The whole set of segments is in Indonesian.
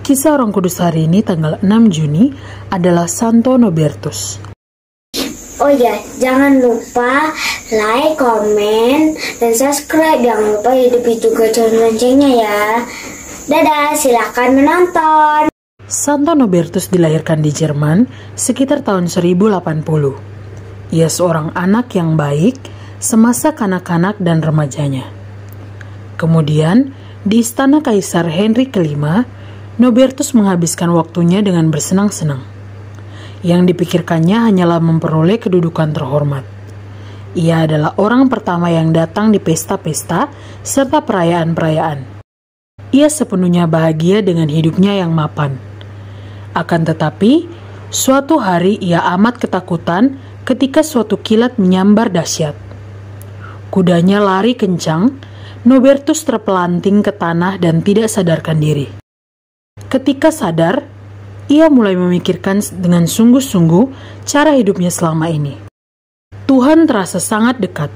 Kisah Orang Kudus hari ini tanggal 6 Juni adalah Santo Nobertus. Oh ya, jangan lupa like, komen, dan subscribe. Jangan lupa hidupi juga channel loncengnya ya. Dadah, silakan menonton. Santo Nobertus dilahirkan di Jerman sekitar tahun 1080. Ia seorang anak yang baik semasa kanak-kanak dan remajanya. Kemudian, di istana Kaisar Henry V, Nobertus menghabiskan waktunya dengan bersenang-senang. Yang dipikirkannya hanyalah memperoleh kedudukan terhormat. Ia adalah orang pertama yang datang di pesta-pesta serta perayaan-perayaan. Ia sepenuhnya bahagia dengan hidupnya yang mapan. Akan tetapi, suatu hari ia amat ketakutan ketika suatu kilat menyambar dahsyat. Kudanya lari kencang, Nobertus terpelanting ke tanah dan tidak sadarkan diri. Ketika sadar, ia mulai memikirkan dengan sungguh-sungguh cara hidupnya selama ini. Tuhan terasa sangat dekat.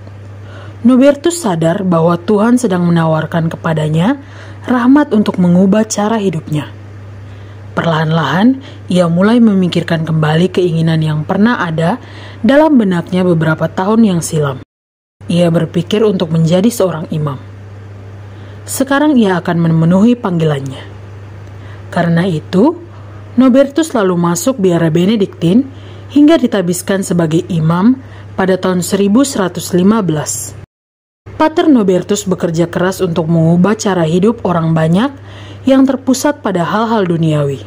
Nobertus sadar bahwa Tuhan sedang menawarkan kepadanya rahmat untuk mengubah cara hidupnya. Perlahan-lahan, ia mulai memikirkan kembali keinginan yang pernah ada dalam benaknya beberapa tahun yang silam. Ia berpikir untuk menjadi seorang imam. Sekarang ia akan memenuhi panggilannya. Karena itu, Nobertus lalu masuk biara Benediktin hingga ditabiskan sebagai imam pada tahun 1115. Pater Nobertus bekerja keras untuk mengubah cara hidup orang banyak yang terpusat pada hal-hal duniawi.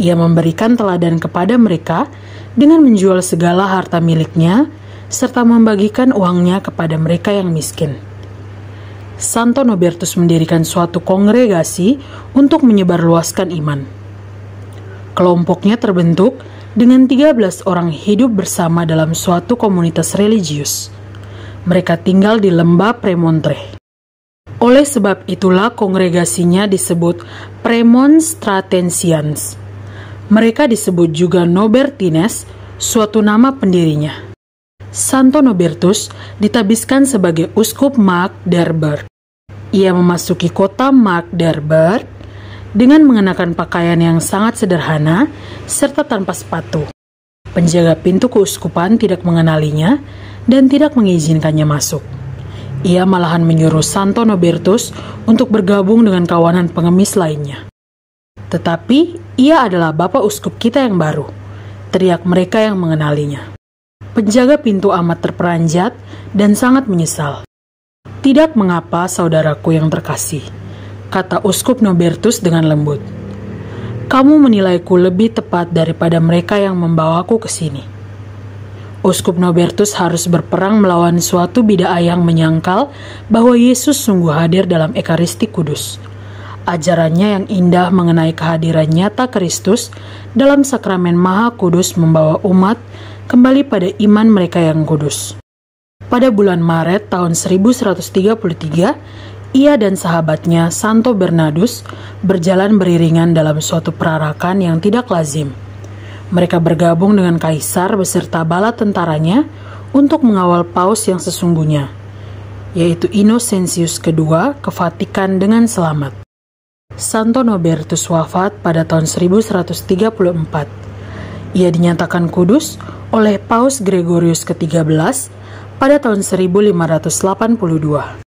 Ia memberikan teladan kepada mereka dengan menjual segala harta miliknya serta membagikan uangnya kepada mereka yang miskin. Santo Nobertus mendirikan suatu kongregasi untuk menyebarluaskan iman. Kelompoknya terbentuk dengan 13 orang hidup bersama dalam suatu komunitas religius. Mereka tinggal di lembah Premontre. Oleh sebab itulah kongregasinya disebut Premonstratensians. Mereka disebut juga Nobertines, suatu nama pendirinya. Santo Nobertus ditabiskan sebagai uskup Magdeburg. Ia memasuki kota Magdeburg dengan mengenakan pakaian yang sangat sederhana serta tanpa sepatu. Penjaga pintu keuskupan tidak mengenalinya dan tidak mengizinkannya masuk. Ia malahan menyuruh Santo Nobertus untuk bergabung dengan kawanan pengemis lainnya. Tetapi ia adalah Bapak Uskup kita yang baru, teriak mereka yang mengenalinya. Penjaga pintu amat terperanjat dan sangat menyesal. Tidak mengapa, saudaraku yang terkasih, kata Uskup Nobertus dengan lembut. Kamu menilaiku lebih tepat daripada mereka yang membawaku ke sini. Uskup Nobertus harus berperang melawan suatu bidah yang menyangkal bahwa Yesus sungguh hadir dalam Ekaristi Kudus. Ajarannya yang indah mengenai kehadiran nyata Kristus dalam sakramen Maha Kudus membawa umat kembali pada iman mereka yang kudus. Pada bulan Maret tahun 1133, ia dan sahabatnya Santo Bernardus berjalan beriringan dalam suatu perarakan yang tidak lazim. Mereka bergabung dengan kaisar beserta bala tentaranya untuk mengawal paus yang sesungguhnya, yaitu Innocentius II, ke Vatikan dengan selamat. Santo Nobertus wafat pada tahun 1134. Ia dinyatakan kudus oleh Paus Gregorius ke-13 pada tahun 1582.